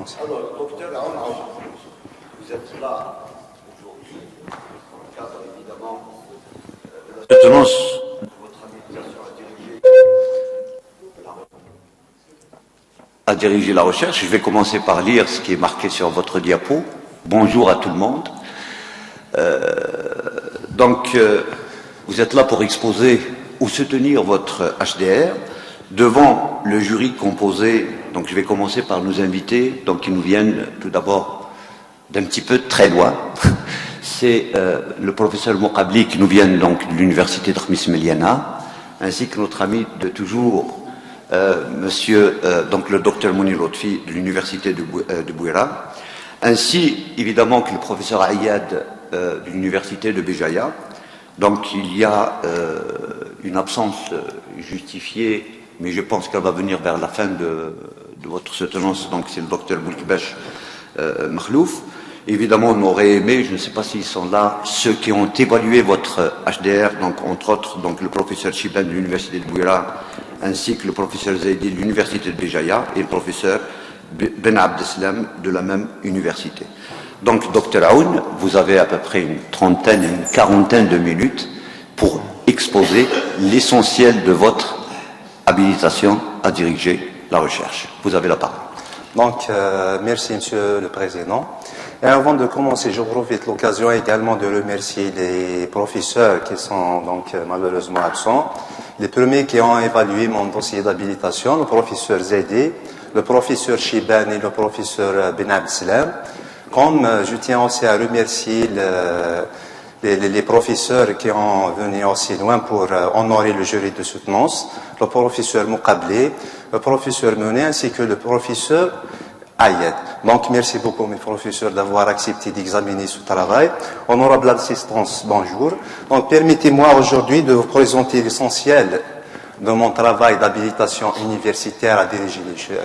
commencer. Alors, docteur Aoun, vous êtes là aujourd'hui, dans le cadre évidemment de la soutenance de votre habilitation à diriger la recherche. Je vais commencer par lire ce qui est marqué sur votre diapo. Bonjour à tout le monde. Vous êtes là pour exposer ou soutenir votre HDR devant le jury composé. Donc je vais commencer par nos invités, donc qui nous viennent tout d'abord d'un petit peu très loin. C'est le professeur Moukabli qui nous vient donc de l'université de Khamis Meliana, ainsi que notre ami de toujours, donc le docteur Mounir Lotfi de l'université de Bouira, ainsi évidemment que le professeur Ayad de l'université de Béjaïa. Donc il y a une absence justifiée, mais je pense qu'elle va venir vers la fin de votre soutenance, donc c'est le docteur Boulkbesh Makhlouf. Évidemment, on aurait aimé, je ne sais pas s'ils sont là, ceux qui ont évalué votre HDR, donc entre autres donc le professeur Chiban de l'université de Bouira, ainsi que le professeur Zaidi de l'université de Béjaïa et le professeur Ben Abdeslam de la même université. Donc, docteur Aoun, vous avez à peu près une trentaine, une quarantaine de minutes pour exposer l'essentiel de votre habilitation à diriger la recherche. Vous avez la parole. Donc, merci Monsieur le Président. Et avant de commencer, je profite de l'occasion également de remercier les professeurs qui sont donc malheureusement absents. Les premiers qui ont évalué mon dossier d'habilitation, le professeur Zaidi, le professeur Chiban et le professeur Ben Abdeslam. Comme je tiens aussi à remercier les professeurs qui ont venu aussi loin pour honorer le jury de soutenance, le professeur Moukabli, le professeur Mené ainsi que le professeur Ayed. Donc merci beaucoup mes professeurs d'avoir accepté d'examiner ce travail. Honorable assistance, bonjour. Donc permettez-moi aujourd'hui de vous présenter l'essentiel de mon travail d'habilitation universitaire à diriger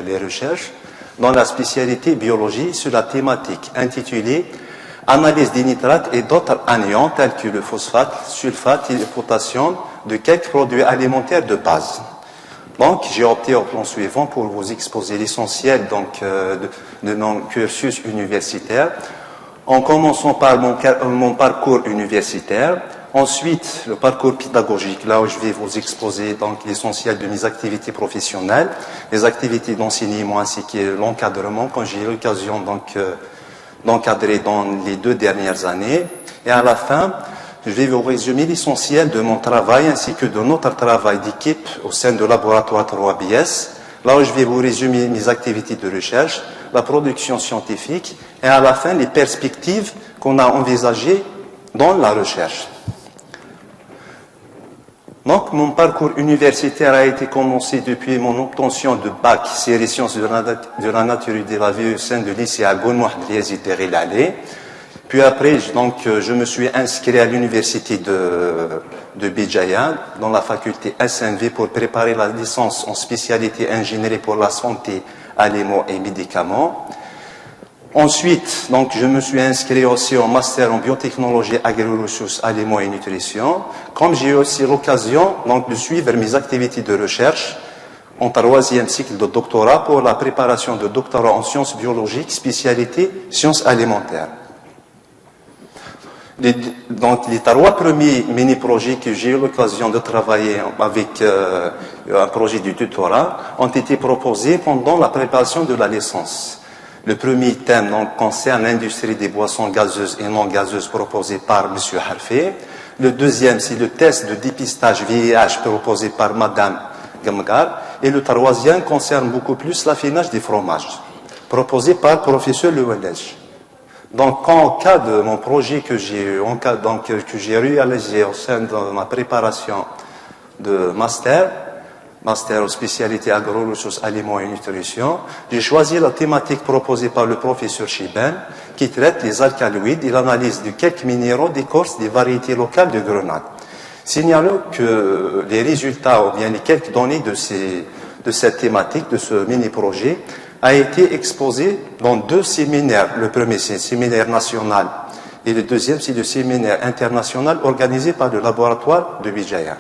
les recherches dans la spécialité biologie sur la thématique intitulée Analyse des nitrates et d'autres anions tels que le phosphate, sulfate et le potassium de quelques produits alimentaires de base. Donc, j'ai opté au plan suivant pour vous exposer l'essentiel de mon cursus universitaire, en commençant par mon parcours universitaire, ensuite le parcours pédagogique, là où je vais vous exposer donc l'essentiel de mes activités professionnelles, les activités d'enseignement ainsi que l'encadrement quand j'ai eu l'occasion d'encadrer dans les 2 dernières années. Et à la fin, je vais vous résumer l'essentiel de mon travail ainsi que de notre travail d'équipe au sein du laboratoire 3BS, là où je vais vous résumer mes activités de recherche, la production scientifique et à la fin les perspectives qu'on a envisagées dans la recherche. Donc, mon parcours universitaire a été commencé depuis mon obtention de bac série sciences de la nature et de la vie au sein du lycée Aboul Mohamed Yazid de Rilale. Puis après, je me suis inscrit à l'université de Béjaïa, dans la faculté SNV pour préparer la licence en spécialité ingénierie pour la santé, aliments et médicaments. Ensuite, je me suis inscrit aussi au master en biotechnologie, agri-ressources, aliments et nutrition. Comme j'ai eu aussi l'occasion de suivre mes activités de recherche en 3e cycle de doctorat pour la préparation de doctorat en sciences biologiques, spécialité sciences alimentaires. Les 3 premiers mini-projets que j'ai eu l'occasion de travailler avec un projet du tutorat ont été proposés pendant la préparation de la licence. Le premier thème concerne l'industrie des boissons gazeuses et non gazeuses proposé par M. Harfé. Le deuxième, c'est le test de dépistage VIH proposé par Mme Gamgar. Et le troisième concerne beaucoup plus l'affinage des fromages, proposé par le professeur Lewelej. Donc, en cas de mon projet que j'ai réalisé au sein de ma préparation de master en spécialité agro-ressources, aliments et nutrition, j'ai choisi la thématique proposée par le professeur Chiban, qui traite les alcaloïdes et l'analyse de quelques minéraux d'écorce des variétés locales de Grenade. Signalons que les résultats ou bien les quelques données de cette thématique, de ce mini-projet, a été exposé dans 2 séminaires. Le premier, c'est le séminaire national et le deuxième, c'est le séminaire international organisé par le laboratoire de Béjaïa.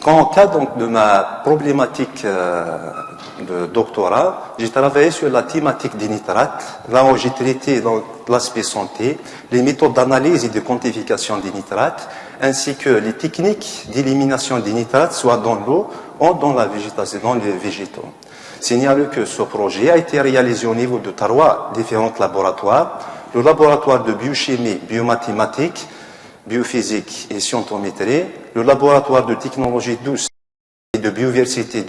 En cas donc de ma problématique de doctorat, j'ai travaillé sur la thématique des nitrates, là où j'ai traité donc l'aspect santé, les méthodes d'analyse et de quantification des nitrates, ainsi que les techniques d'élimination des nitrates, soit dans l'eau ou dans la végétation, dans les végétaux. Signale que ce projet a été réalisé au niveau de 3 différents laboratoires, le laboratoire de biochimie, biomathématiques, biophysique et scientométrie, le laboratoire de technologie douce et de biodiversité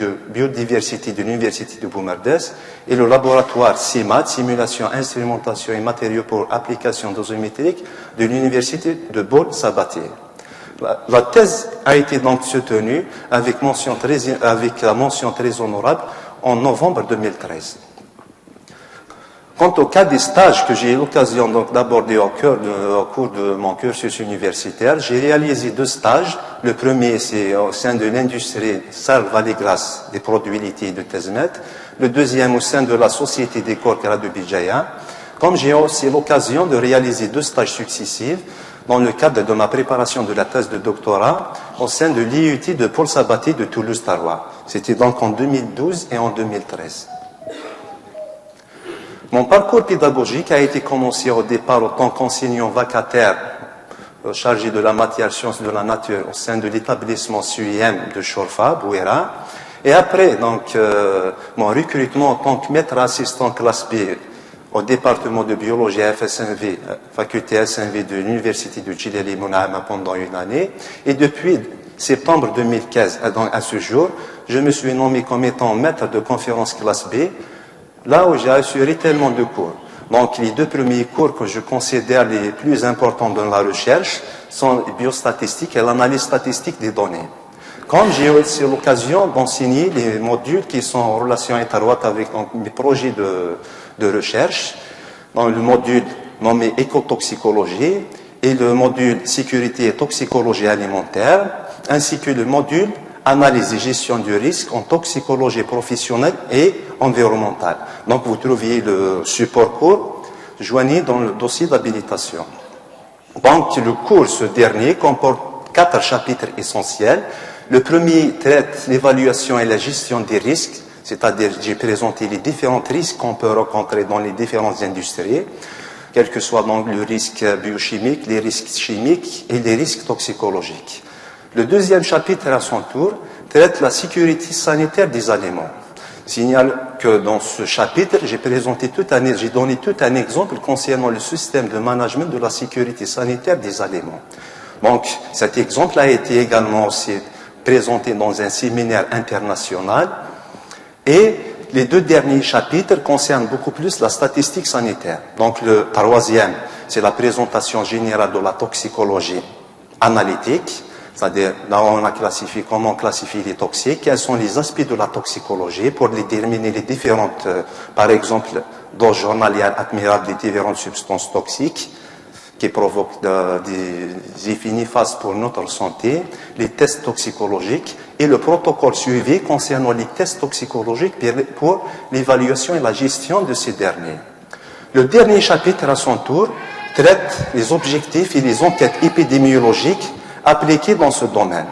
de l'Université de Boumardès et le laboratoire CIMAT, simulation, instrumentation et matériaux pour application dosimétrique de l'Université de Bol-Sabatier. La thèse a été donc soutenue avec la mention très honorable en novembre 2013. Quant au cas des stages que j'ai eu l'occasion d'aborder au cours de mon cursus universitaire, j'ai réalisé 2 stages. Le premier, c'est au sein de l'industrie Sal-Vallée-Grasse des produits laitiers de Tezmet. Le deuxième, au sein de la Société des Corcra de Bijaya. Comme j'ai aussi l'occasion de réaliser 2 stages successifs dans le cadre de ma préparation de la thèse de doctorat au sein de l'IUT de Paul Sabatier de Toulouse-Tarois. C'était donc en 2012 et en 2013. Mon parcours pédagogique a été commencé au départ en tant qu'enseignant vacataire chargé de la matière sciences de la nature au sein de l'établissement SUIM de Chorfa, Bouera. Et après, donc, mon recrutement en tant que maître assistant classe B au département de biologie à FSNV, faculté SNV de l'Université de Djilali Mounahama pendant une année. Et depuis septembre 2015 à ce jour, je me suis nommé comme étant maître de conférence classe B, là où j'ai assuré tellement de cours. Donc, les 2 premiers cours que je considère les plus importants dans la recherche sont les biostatistiques et l'analyse statistique des données. Comme j'ai aussi l'occasion d'enseigner les modules qui sont en relation étroite avec mes projets de recherche, dans le module nommé écotoxicologie et le module sécurité et toxicologie alimentaire, ainsi que le module analyse et gestion du risque en toxicologie professionnelle et environnementale. Donc, vous trouviez le support cours joigné dans le dossier d'habilitation. Donc, le cours, ce dernier, comporte 4 chapitres essentiels. Le premier traite l'évaluation et la gestion des risques, c'est-à-dire j'ai présenté les différents risques qu'on peut rencontrer dans les différentes industries, quel que soit donc le risque biochimique, les risques chimiques et les risques toxicologiques. Le deuxième chapitre, à son tour, traite la sécurité sanitaire des aliments. Signale que dans ce chapitre, j'ai donné tout un exemple concernant le système de management de la sécurité sanitaire des aliments. Donc, cet exemple a été également aussi présenté dans un séminaire international. Et les 2 derniers chapitres concernent beaucoup plus la statistique sanitaire. Donc, le 3e, c'est la présentation générale de la toxicologie analytique. C'est-à-dire, là, on a classifié comment classifier les toxiques, quels sont les aspects de la toxicologie pour déterminer les différentes, par exemple, doses journalières admirables des différentes substances toxiques qui provoquent des effets néfastes pour notre santé, les tests toxicologiques et le protocole suivi concernant les tests toxicologiques pour l'évaluation et la gestion de ces derniers. Le dernier chapitre, à son tour, traite les objectifs et les enquêtes épidémiologiques appliquées dans ce domaine.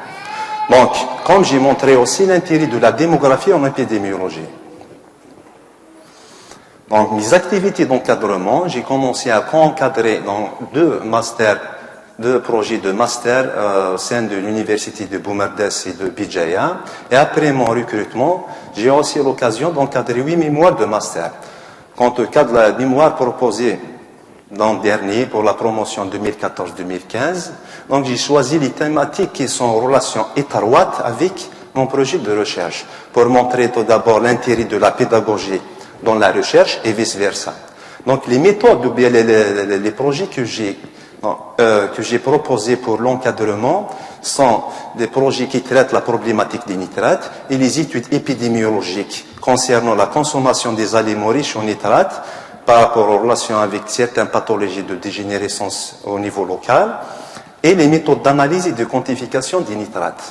Donc, comme j'ai montré aussi l'intérêt de la démographie en épidémiologie. Donc, mes activités d'encadrement, j'ai commencé à co-encadrer dans 2 projets de master au sein de l'Université de Boumardès et de Bijaya. Et après mon recrutement, j'ai aussi l'occasion d'encadrer 8 mémoires de master. Quant au cas de la mémoire proposée l'an dernier pour la promotion 2014-2015. Donc, j'ai choisi les thématiques qui sont en relation étroite avec mon projet de recherche pour montrer tout d'abord l'intérêt de la pédagogie dans la recherche et vice-versa. Donc, les méthodes ou bien les projets que j'ai proposés pour l'encadrement sont des projets qui traitent la problématique des nitrates et les études épidémiologiques concernant la consommation des aliments riches en nitrates par rapport aux relations avec certaines pathologies de dégénérescence au niveau local, et les méthodes d'analyse et de quantification des nitrates.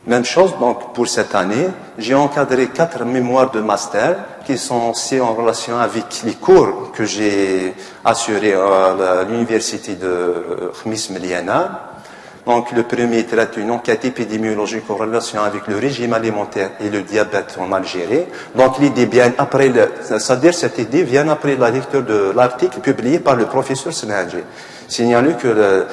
Même chose, donc, pour cette année, j'ai encadré 4 mémoires de master qui sont aussi en relation avec les cours que j'ai assurés à l'université de Khmis Meliana. Donc, le premier traite une enquête épidémiologique en relation avec le régime alimentaire et le diabète en Algérie. Donc, l'idée vient après, c'est-à-dire cette idée vient après la lecture de l'article publié par le professeur Senadji. Signalez que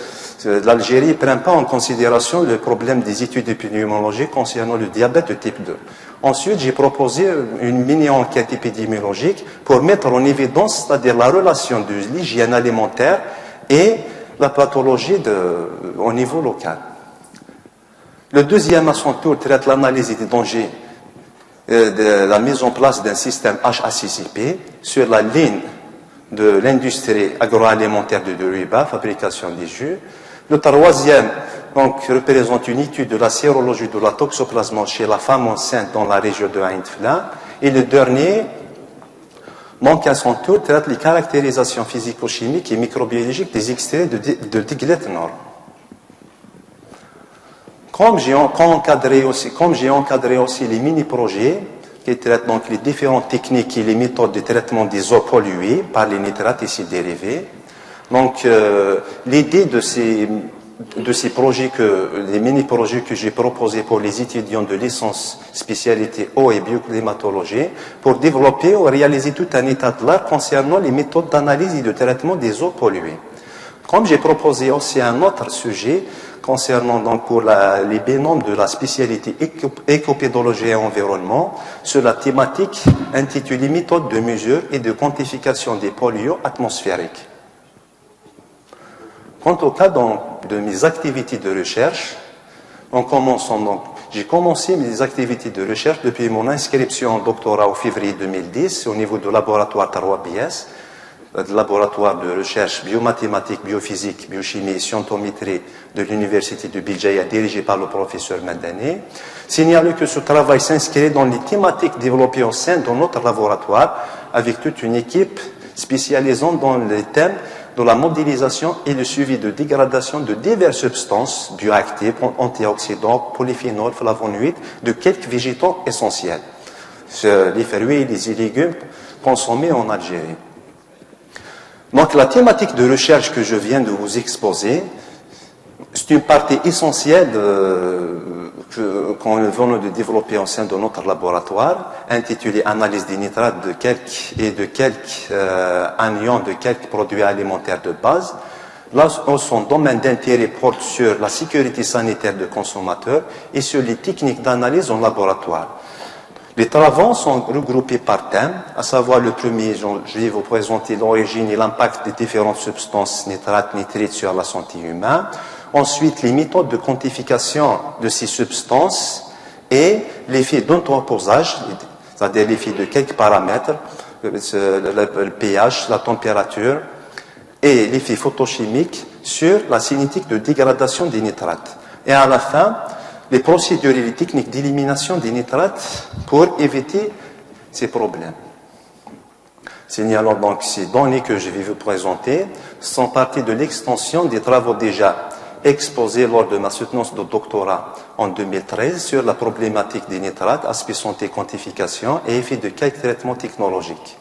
l'Algérie ne prend pas en considération le problème des études épidémiologiques concernant le diabète de type 2. Ensuite, j'ai proposé une mini-enquête épidémiologique pour mettre en évidence, c'est-à-dire la relation de l'hygiène alimentaire et la pathologie au niveau local. Le deuxième, à son tour, traite l'analyse des dangers de la mise en place d'un système HACCP sur la ligne de l'industrie agroalimentaire de Deriba, fabrication des jus. Le troisième, donc, représente une étude de la sérologie de la toxoplasmose chez la femme enceinte dans la région de Ain Fla. Et le dernier, donc, à son tour, traite les caractérisations physico-chimiques et microbiologiques des extraits de Diglett Nord. Comme j'ai encadré aussi les mini-projets qui traitent donc les différentes techniques et les méthodes de traitement des eaux polluées par les nitrates et ses dérivés. Donc, l'idée de ces projets les mini-projets que j'ai proposés pour les étudiants de licence spécialité eau et bioclimatologie, pour développer ou réaliser tout un état de l'art concernant les méthodes d'analyse et de traitement des eaux polluées. Comme j'ai proposé aussi un autre sujet concernant donc pour les binômes de la spécialité écopédologie et environnement sur la thématique intitulée méthode de mesure et de quantification des polluants atmosphériques. Quant au cas de mes activités de recherche, j'ai commencé mes activités de recherche depuis mon inscription au doctorat au février 2010 au niveau du laboratoire 3BS, le laboratoire de recherche biomathématiques, biophysique, biochimie et scientométrie de l'université de Bijaya dirigé par le professeur Madani. Signalez que ce travail s'inscrit dans les thématiques développées au sein de notre laboratoire avec toute une équipe spécialisant dans les thèmes de la modélisation et le suivi de dégradation de diverses substances bioactives, antioxydants, polyphénols, flavonoïdes, de quelques végétaux essentiels, les fruits et les légumes consommés en Algérie. Donc la thématique de recherche que je viens de vous exposer, c'est une partie essentielle qu'on vient de développer au sein de notre laboratoire, intitulée Analyse des nitrates de quelques anions de quelques produits alimentaires de base. Là, son domaine d'intérêt porte sur la sécurité sanitaire des consommateurs et sur les techniques d'analyse en laboratoire. Les travaux sont regroupés par thème, à savoir le premier, je vais vous présenter l'origine et l'impact des différentes substances nitrates, nitrites sur la santé humaine. Ensuite, les méthodes de quantification de ces substances et l'effet d'entreposage, c'est-à-dire l'effet de quelques paramètres, le pH, la température et l'effet photochimique sur la cinétique de dégradation des nitrates. Et à la fin, les procédures et les techniques d'élimination des nitrates pour éviter ces problèmes. Signalons donc ces données que je vais vous présenter sont parties de l'extension des travaux déjà exposés lors de ma soutenance de doctorat en 2013 sur la problématique des nitrates, aspect santé, quantification et effet de quelques traitements technologiques.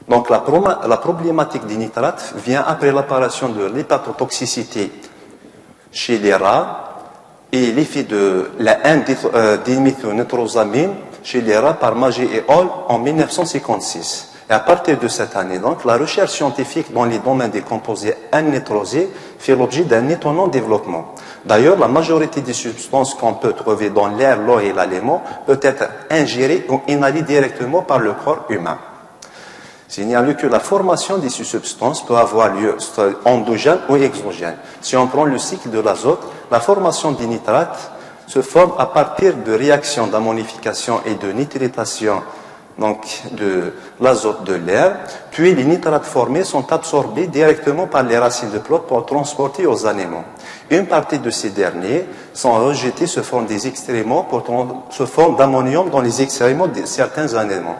Donc la problématique des nitrates vient après l'apparition de l'hépatotoxicité chez les rats et l'effet de la 1-diméthylnitrosamine chez les rats par Magé et Hall en 1956. Et à partir de cette année, donc, la recherche scientifique dans les domaines des composés N-nitrosés fait l'objet d'un étonnant développement. D'ailleurs, la majorité des substances qu'on peut trouver dans l'air, l'eau et l'aliment peut être ingérée ou inhalée directement par le corps humain. Signalez que la formation de ces substances peut avoir lieu endogène ou exogène. Si on prend le cycle de l'azote, la formation des nitrates se forme à partir de réactions d'ammonification et de nitritation donc de l'azote de l'air, puis les nitrates formés sont absorbés directement par les racines de plantes pour transporter aux animaux. Une partie de ces derniers sont rejetés sous forme des excréments, sous forme d'ammonium dans les excréments de certains animaux.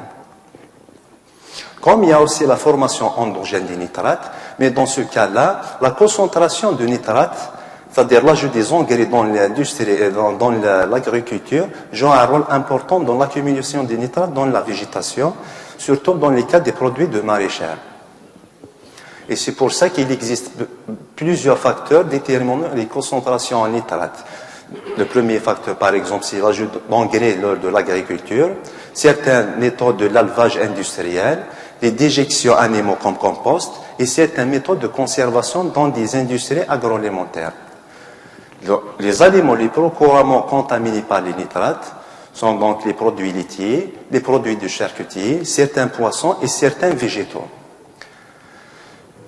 Comme il y a aussi la formation endogène des nitrates, mais dans ce cas-là, la concentration de nitrates, c'est-à-dire l'ajout des engrais dans l'industrie et dans l'agriculture, joue un rôle important dans l'accumulation des nitrates dans la végétation, surtout dans les cas des produits de maraîchage. Et c'est pour ça qu'il existe plusieurs facteurs déterminant les concentrations en nitrate. Le premier facteur, par exemple, c'est l'ajout d'engrais lors de l'agriculture, certaines méthodes de l'élevage industriel, les déjections animaux comme compost et certaines méthodes de conservation dans des industries agroalimentaires. Les aliments les plus couramment contaminés par les nitrates sont donc les produits laitiers, les produits de charcutier, certains poissons et certains végétaux.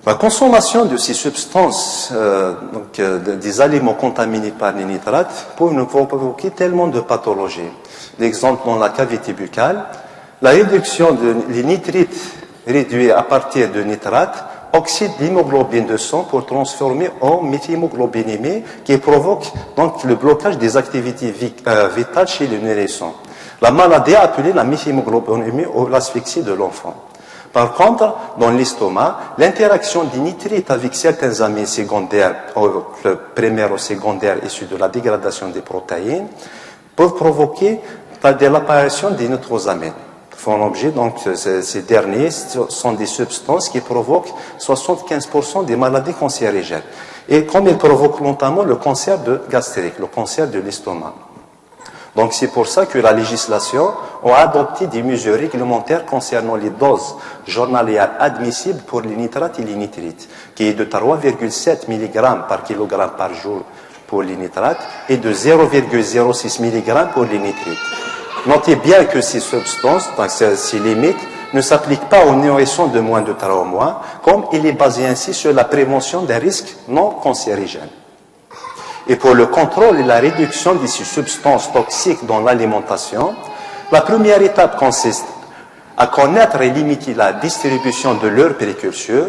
La consommation de ces substances, des aliments contaminés par les nitrates, peut nous provoquer tellement de pathologies. L'exemple dans la cavité buccale, la réduction des nitrites réduits à partir de nitrates oxyde l'hémoglobine de sang pour transformer en méthymoglobinémie qui provoque donc le blocage des activités vitales chez le nourrisson. La maladie appelée la méthymoglobinémie ou l'asphyxie de l'enfant. Par contre, dans l'estomac, l'interaction des nitrites avec certains amines secondaires, primaires ou secondaires issus de la dégradation des protéines, peuvent provoquer l'apparition des nitrosamines. Font l'objet, donc, ces derniers sont des substances qui provoquent 75% des maladies cancérigènes. Et comme ils provoquent notamment le cancer gastrique, le cancer de l'estomac. Donc c'est pour ça que la législation a adopté des mesures réglementaires concernant les doses journalières admissibles pour les nitrates et les nitrites, qui est de 3,7 mg par kilogramme par jour pour les nitrates et de 0,06 mg pour les nitrites. Notez bien que ces substances, ces limites, ne s'appliquent pas aux nourrissons de moins de 3 mois, comme il est basé ainsi sur la prévention des risques non cancérigènes. Et pour le contrôle et la réduction de ces substances toxiques dans l'alimentation, la première étape consiste à connaître et limiter la distribution de leurs précurseurs.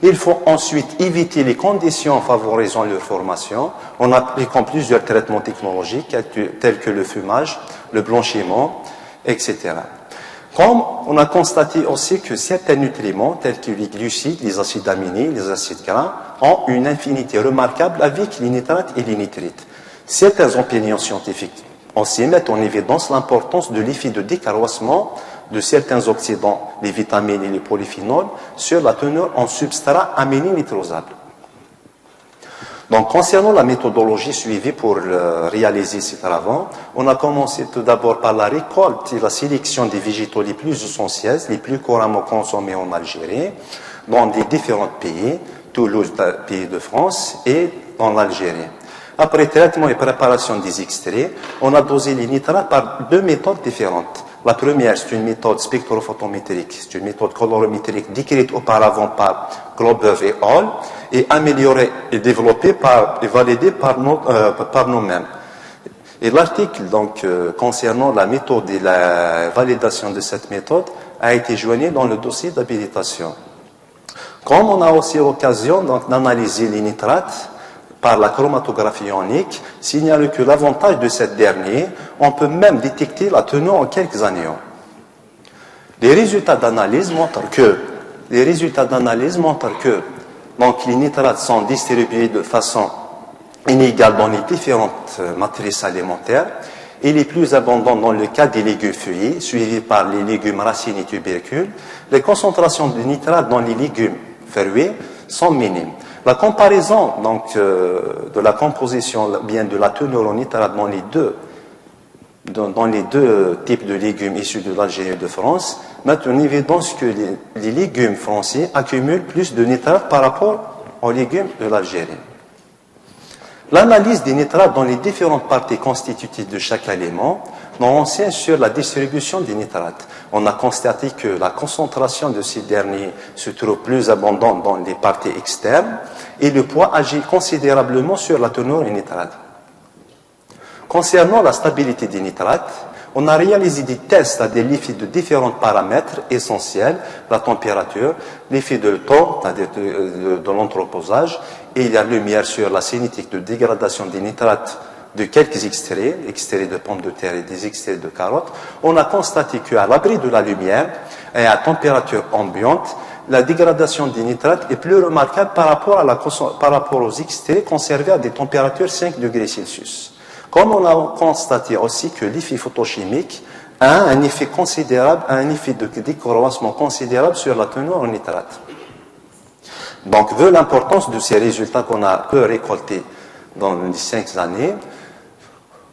Il faut ensuite éviter les conditions favorisant leur formation en appliquant plusieurs traitements technologiques tels que le fumage, le blanchiment, etc. Comme on a constaté aussi que certains nutriments, tels que les glucides, les acides aminés, les acides gras, ont une infinité remarquable avec les nitrates et les nitrites. Certaines opinions scientifiques aussi mettent en évidence l'importance de l'effet de décarboisement de certains oxydants, les vitamines et les polyphénols, sur la teneur en substrat aminé nitrosable. Donc, concernant la méthodologie suivie pour réaliser ces travaux, on a commencé tout d'abord par la récolte et la sélection des végétaux les plus essentiels, les plus couramment consommés en Algérie, dans des différents pays, Toulouse, pays de France, et dans l'Algérie. Après traitement et préparation des extraits, on a dosé les nitrates par 2 méthodes différentes. La première, c'est une méthode spectrophotométrique, c'est une méthode colorimétrique décrite auparavant par Globeuf et Hall, et améliorée et développée et validée par nous-mêmes. Et l'article concernant la méthode et la validation de cette méthode a été joigné dans le dossier d'habilitation. Comme on a aussi l'occasion d'analyser les nitrates par la chromatographie ionique, signale que l'avantage de cette dernière, on peut même détecter la teneur en quelques anions. Les résultats d'analyse montrent que donc, les nitrates sont distribués de façon inégale dans les différentes matrices alimentaires et les plus abondants dans le cas des légumes feuillés, suivis par les légumes racines et tubercules. Les concentrations de nitrates dans les légumes fruits sont minimes. La comparaison de la composition, bien de la teneur en nitrate dans les deux types de légumes issus de l'Algérie et de France met en évidence que les légumes français accumulent plus de nitrates par rapport aux légumes de l'Algérie. L'analyse des nitrates dans les différentes parties constitutives de chaque aliment nous renseigne sur la distribution des nitrates. On a constaté que la concentration de ces derniers se trouve plus abondante dans les parties externes et le poids agit considérablement sur la teneur en nitrates. Concernant la stabilité des nitrates, on a réalisé des tests à l'effet de différents paramètres essentiels, la température, l'effet de temps, de l'anthroposage, et la lumière sur la cinétique de dégradation des nitrates de quelques extraits de pommes de terre et des extraits de carottes. On a constaté qu'à l'abri de la lumière et à température ambiante, la dégradation des nitrates est plus remarquable par rapport aux extraits conservés à des températures 5 degrés Celsius. Comme on a constaté aussi que l'effet photochimique a un effet considérable, un effet de décroissement considérable sur la teneur en nitrate. Donc, vu l'importance de ces résultats qu'on a pu récolter dans les 5 années,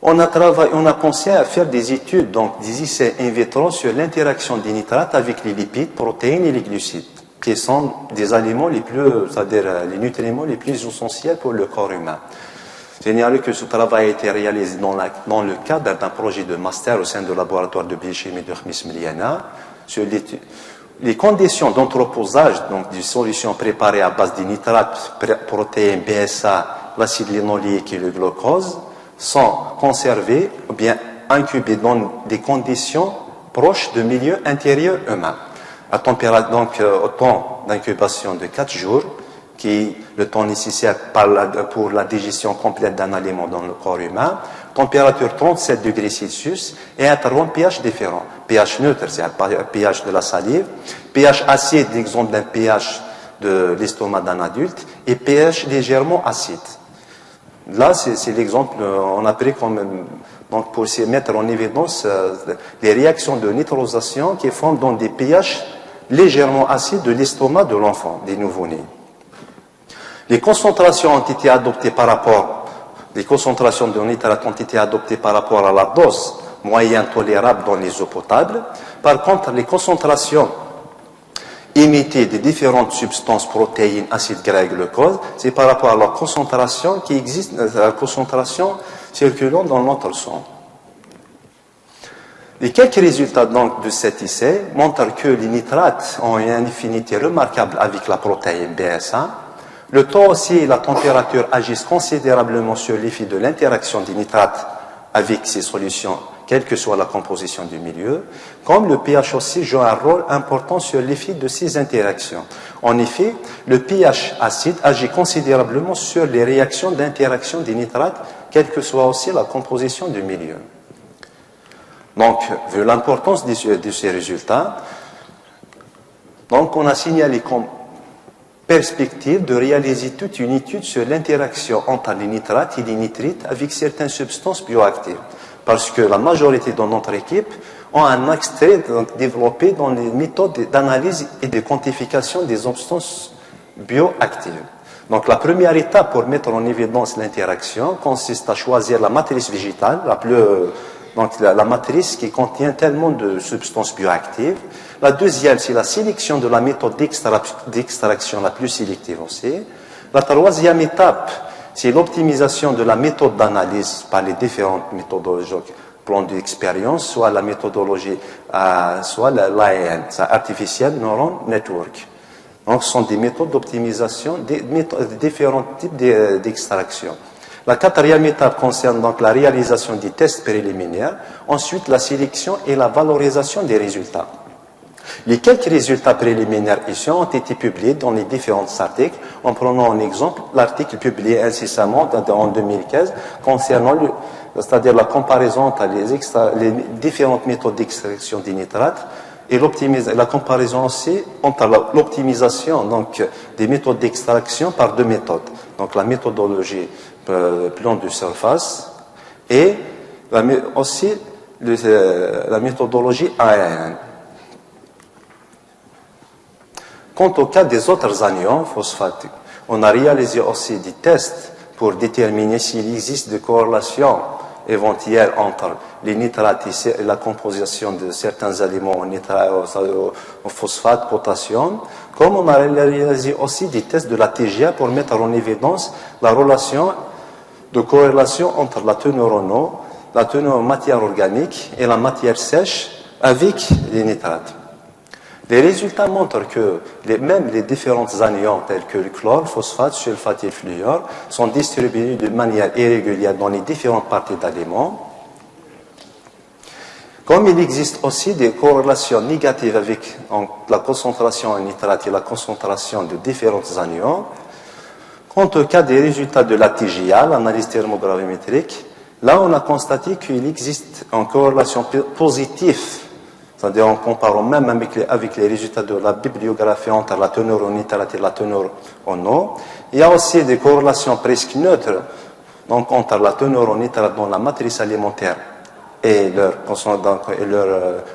on a pensé à faire des études, donc des essais in vitro sur l'interaction des nitrates avec les lipides, protéines et les glucides, qui sont des aliments les plus, c'est-à-dire les nutriments les plus essentiels pour le corps humain. Signalez que ce travail a été réalisé dans le cadre d'un projet de master au sein du laboratoire de biochimie de Khmis Miliana sur les conditions d'entreposage donc des solutions préparées à base de nitrates, protéines, BSA, l'acide linoléique et le glucose sont conservées ou bien incubées dans des conditions proches de milieu intérieur humain. À température, donc au temps d'incubation de 4 jours, qui est le temps nécessaire pour la digestion complète d'un aliment dans le corps humain, température 37 degrés Celsius et intervalles pH différents. pH neutre, c'est un pH de la salive, pH acide, l'exemple d'un pH de l'estomac d'un adulte, et pH légèrement acide. Là, c'est l'exemple, on a pris donc pour se mettre en évidence les réactions de nitrosation qui font dans des pH légèrement acides de l'estomac de l'enfant, des nouveau-nés. Les concentrations ont été adoptées par rapport, les concentrations de nitrates ont été adoptées par rapport à la dose moyenne tolérable dans les eaux potables. Par contre, les concentrations imitées des différentes substances, protéines, acides gras et glucose, c'est par rapport à la concentration qui existe, la concentration circulant dans notre sang. Les quelques résultats donc de cet essai montrent que les nitrates ont une affinité remarquable avec la protéine BSA. Le temps aussi et la température agissent considérablement sur l'effet de l'interaction des nitrates avec ces solutions, quelle que soit la composition du milieu, comme le pH aussi joue un rôle important sur l'effet de ces interactions. En effet, le pH acide agit considérablement sur les réactions d'interaction des nitrates, quelle que soit aussi la composition du milieu. Donc, vu l'importance de ces résultats, donc on a signalé comme perspective de réaliser toute une étude sur l'interaction entre les nitrates et les nitrites avec certaines substances bioactives. Parce que la majorité de notre équipe ont un extrait développé dans les méthodes d'analyse et de quantification des substances bioactives. Donc la première étape pour mettre en évidence l'interaction consiste à choisir la matrice végétale, donc la matrice qui contient tellement de substances bioactives. La deuxième, c'est la sélection de la méthode d'extraction la plus sélective aussi. La troisième étape, c'est l'optimisation de la méthode d'analyse par les différentes méthodologies, plan d'expérience, soit la méthodologie, soit l'ANN, Artificial Neural Network. Donc, ce sont des méthodes d'optimisation, des différents types d'extraction. La quatrième étape concerne donc la réalisation des tests préliminaires, ensuite la sélection et la valorisation des résultats. Les quelques résultats préliminaires ici ont été publiés dans les différents articles, en prenant en exemple l'article publié incessamment en 2015 concernant c'est-à-dire la comparaison entre les différentes méthodes d'extraction des nitrates et la comparaison aussi entre l'optimisation donc des méthodes d'extraction par deux méthodes. Donc la méthodologie plan de surface et aussi la méthodologie ANN. Quant au cas des autres anions phosphatiques, on a réalisé aussi des tests pour déterminer s'il existe des corrélations éventuelles entre les nitrates et la composition de certains aliments en phosphate, potassium, comme on a réalisé aussi des tests de la TGA pour mettre en évidence la relation de corrélation entre la teneur en eau, la teneur en matière organique et la matière sèche avec les nitrates. Les résultats montrent que même les différents anions tels que le chlore, phosphate, sulfate et fluor sont distribués de manière irrégulière dans les différentes parties d'aliments. Comme il existe aussi des corrélations négatives avec la concentration en nitrate et la concentration de différents anions, quant au cas des résultats de la TGA, l'analyse thermogravimétrique, là on a constaté qu'il existe une corrélation positive. C'est-à-dire en comparant même avec les résultats de la bibliographie entre la teneur en nitrate et la teneur en eau. Il y a aussi des corrélations presque neutres donc entre la teneur en nitrate dans la matrice alimentaire et leur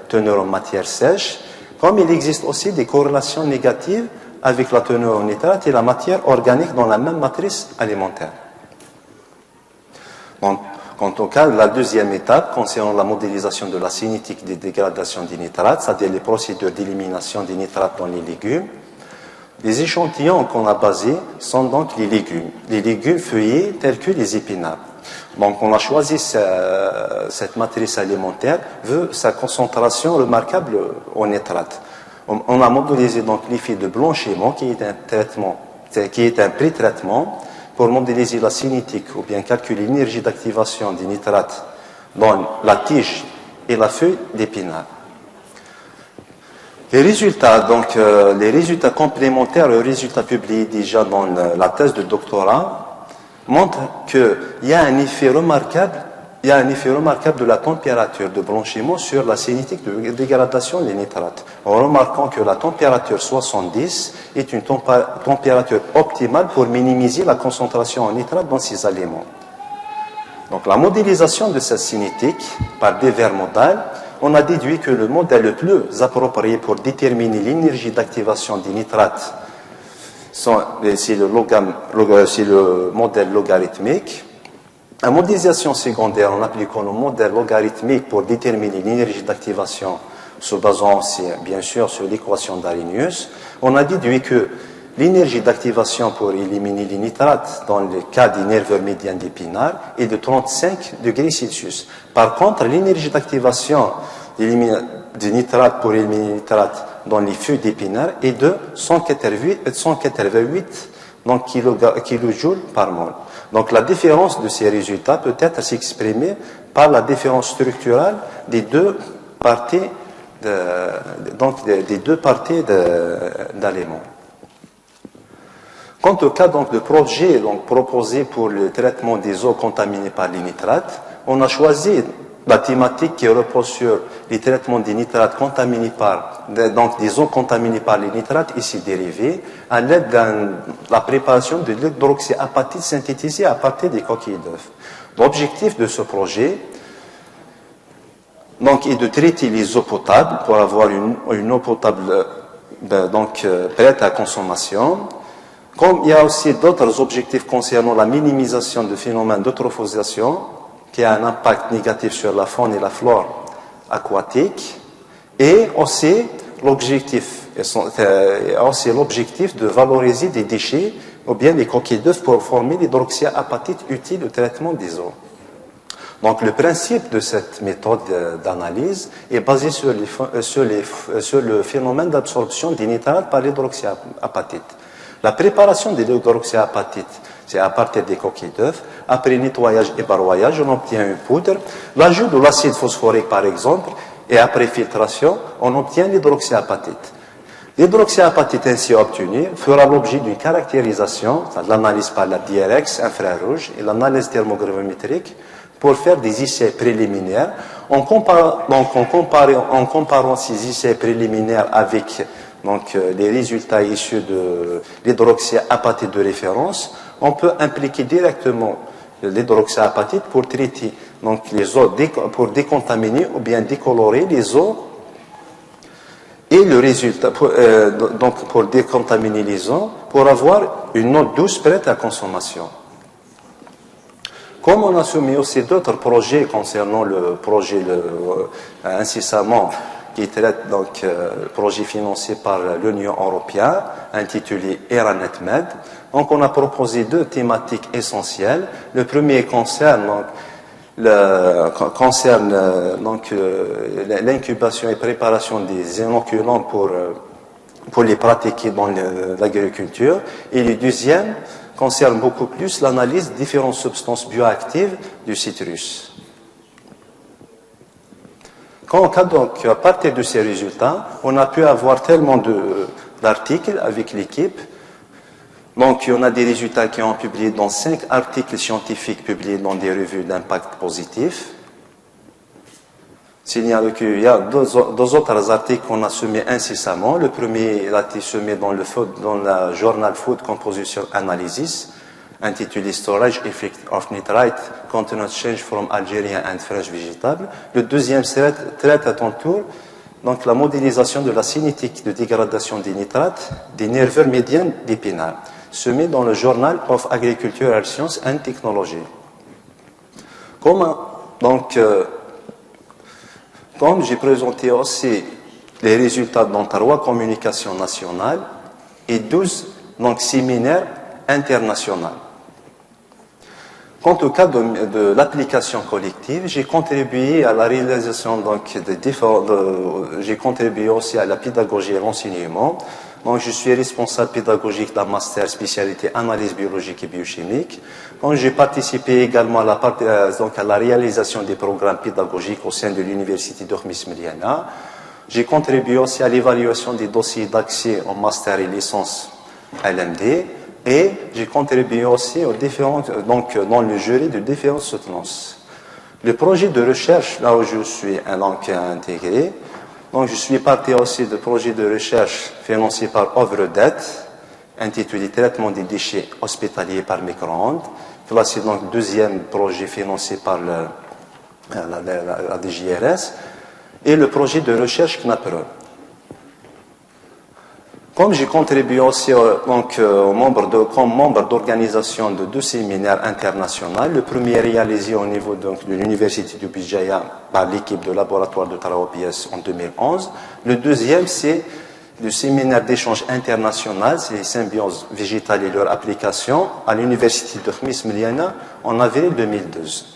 teneur en matière sèche, comme il existe aussi des corrélations négatives avec la teneur en nitrate et la matière organique dans la même matrice alimentaire. Donc, quant au cas de la deuxième étape, concernant la modélisation de la cinétique des dégradations des nitrates, c'est-à-dire les procédures d'élimination des nitrates dans les légumes, les échantillons qu'on a basés sont donc les légumes feuillés tels que les épinards. Donc on a choisi cette matrice alimentaire vu sa concentration remarquable en nitrate. On a modélisé donc l'effet de blanchiment qui est un pré-traitement pour modéliser la cinétique ou bien calculer l'énergie d'activation des nitrates dans la tige et la feuille d'épinard. Les résultats complémentaires aux résultats publiés déjà dans la thèse de doctorat montrent qu'il y a un effet remarquable de la température de blanchiment sur la cinétique de dégradation des nitrates, en remarquant que la température 70 est une température optimale pour minimiser la concentration en nitrate dans ces aliments. Donc la modélisation de cette cinétique par dévers modal, on a déduit que le modèle le plus approprié pour déterminer l'énergie d'activation des nitrates, c'est le modèle logarithmique. La modélisation secondaire, en appliquant le modèle logarithmique pour déterminer l'énergie d'activation, se basant bien sûr sur l'équation d'Arrhenius, on a déduit que l'énergie d'activation pour éliminer les nitrates dans le cas des nervures médianes d'épinard est de 35 degrés Celsius. Par contre, l'énergie d'activation des nitrates pour éliminer les nitrates dans les feuilles d'épinard est de 188 kilojoules par mol. Donc la différence de ces résultats peut être s'exprimer par la différence structurale des deux parties d'aliments. Quant au cas donc de projet proposé pour le traitement des eaux contaminées par les nitrates, on a choisi la thématique qui repose sur les traitements des nitrates contaminés des eaux contaminées par les nitrates et ses dérivés à l'aide de la préparation de l'hydroxyapatite synthétisée à partir des coquilles d'œufs. L'objectif de ce projet est de traiter les eaux potables pour avoir une eau potable prête à consommation. Comme il y a aussi d'autres objectifs concernant la minimisation du phénomène d'eutrophisation qui a un impact négatif sur la faune et la flore aquatique, et aussi l'objectif de valoriser des déchets ou bien des coquilles d'œufs pour former l'hydroxyapatite utile au traitement des eaux. Donc le principe de cette méthode d'analyse est basé sur le phénomène d'absorption des nitrates par l'hydroxyapatite. La préparation de l'hydroxyapatite, c'est à partir des coquilles d'œufs. Après nettoyage et broyage, on obtient une poudre. L'ajout de l'acide phosphorique, par exemple, et après filtration, on obtient l'hydroxyapatite. L'hydroxyapatite ainsi obtenue fera l'objet d'une caractérisation, de l'analyse par la DRX infrarouge et l'analyse thermogravimétrique pour faire des essais préliminaires. En comparant ces essais préliminaires avec les résultats issus de l'hydroxyapatite de référence, on peut impliquer directement l'hydroxyapatite pour traiter les eaux, pour décontaminer ou bien décolorer les eaux, et le résultat, pour décontaminer les eaux, pour avoir une eau douce prête à consommation. Comme on a soumis aussi d'autres projets concernant le projet incessamment qui traite projet financé par l'Union européenne, intitulé ERANET-MED. Donc on a proposé deux thématiques essentielles. Le premier concerne l'incubation et préparation des inoculants pour les pratiquer dans l'agriculture. Et le deuxième concerne beaucoup plus l'analyse de différentes substances bioactives du citrus. Donc, à partir de ces résultats, on a pu avoir tellement d'articles avec l'équipe. Donc, il y en a des résultats qui ont publié dans 5 articles scientifiques publiés dans des revues d'impact positif. Il y a deux autres articles qu'on a soumis incessamment. Le premier a été soumis dans le journal Food Composition Analysis, intitulé Storage Effect of Nitrite Continent Change from Algerian and French Vegetable. Le deuxième traite à son tour donc la modélisation de la cinétique de dégradation des nitrates des nervures médianes d'épinal, semé dans le Journal of Agricultural Science and Technology. Comme j'ai présenté aussi les résultats dans 3 communications nationales et 12 séminaires internationaux. Quant au cas de l'application collective, j'ai contribué à la réalisation j'ai contribué aussi à la pédagogie et l'enseignement. Donc, je suis responsable pédagogique d'un master spécialité analyse biologique et biochimique. Donc, j'ai participé également à la réalisation des programmes pédagogiques au sein de l'université d'Hormis Miliana. J'ai contribué aussi à l'évaluation des dossiers d'accès en master et licence LMD. Et j'ai contribué aussi aux dans le jury de différentes soutenances. Le projet de recherche, là où je suis intégré, donc je suis parti aussi de projet de recherche financé par Ovredet, intitulé Traitement des déchets hospitaliers par micro-ondes. Là, c'est donc le 2e projet financé par la DGRS. Et le projet de recherche CNAPRE. Comme j'ai contribué aussi comme membre d'organisation de 2 séminaires internationaux, le premier réalisé au niveau de l'université de Bijaya par l'équipe de laboratoire de Tarawa-PS en 2011. Le deuxième, c'est le séminaire d'échange international, c'est les symbioses végétales et leur application à l'université de Khmis Miliana en avril 2012.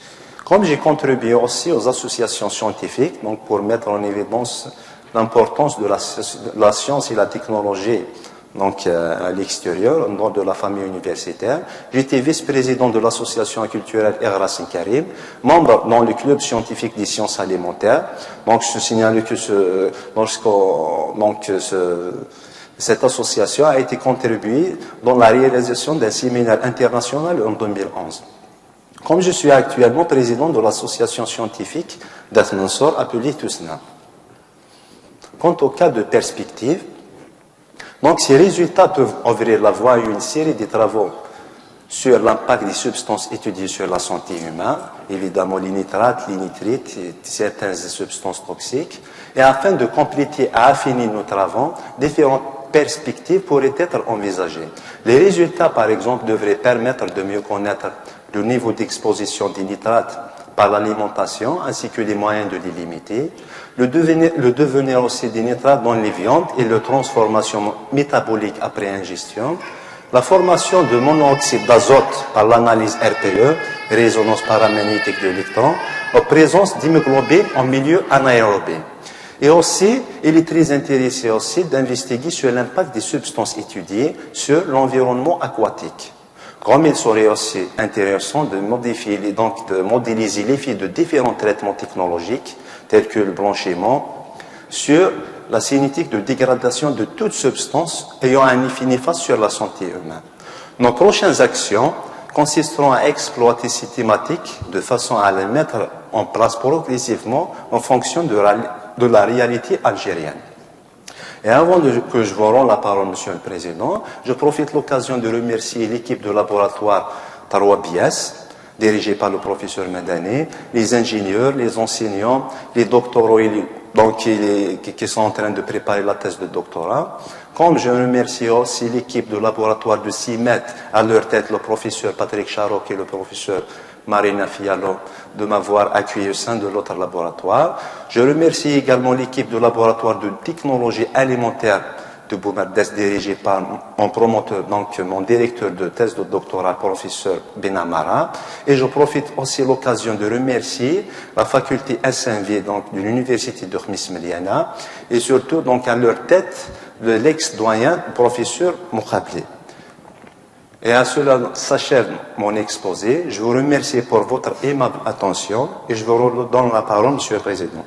Comme j'ai contribué aussi aux associations scientifiques, donc pour mettre en évidence l'importance de la science et la technologie à l'extérieur, de la famille universitaire. J'étais vice-président de l'association culturelle Errasin Karim, membre dans le club scientifique des sciences alimentaires. Donc, je signale que cette association a été contribuée dans la réalisation d'un séminaire international en 2011. Comme je suis actuellement président de l'association scientifique d'Athmansor appelée TUSNA. Quant au cas de perspective, donc ces résultats peuvent ouvrir la voie à une série de travaux sur l'impact des substances étudiées sur la santé humaine, évidemment les nitrates, les nitrites, et certaines substances toxiques, et afin de compléter et affiner nos travaux, différentes perspectives pourraient être envisagées. Les résultats, par exemple, devraient permettre de mieux connaître le niveau d'exposition des nitrates par l'alimentation, ainsi que les moyens de les limiter, le devenir aussi des nitrates dans les viandes et leur transformation métabolique après ingestion, la formation de monoxyde d'azote par l'analyse RPE, résonance paramagnétique de l'électron, en présence d'hémoglobine en milieu anaérobé. Et aussi, il est très intéressé aussi d'investiguer sur l'impact des substances étudiées sur l'environnement aquatique. Comme il serait aussi intéressant de modéliser l'effet de différents traitements technologiques, tels que le blanchiment, sur la cinétique de dégradation de toute substance ayant un effet néfaste sur la santé humaine. Nos prochaines actions consisteront à exploiter ces thématiques de façon à les mettre en place progressivement en fonction de la réalité algérienne. Et avant que je vous rende la parole, Monsieur le Président, je profite de l'occasion de remercier l'équipe de laboratoire Tarawa-PS, dirigée par le professeur Madani, les ingénieurs, les enseignants, les doctorants qui sont en train de préparer la thèse de doctorat. Comme je remercie aussi l'équipe de laboratoire de CIMET, à leur tête le professeur Patrick Charok et le professeur Marina Fialo, de m'avoir accueilli au sein de l'autre laboratoire. Je remercie également l'équipe de laboratoire de technologie alimentaire de Boumerdes, dirigée par mon promoteur, mon directeur de thèse de doctorat, professeur Benamara. Et je profite aussi de l'occasion de remercier la faculté SNV, de l'université de Khmis Miliana, et surtout, à leur tête, l'ex-doyen, professeur Moukhabli. Et à cela s'achève mon exposé. Je vous remercie pour votre aimable attention et je vous redonne la parole, Monsieur le Président.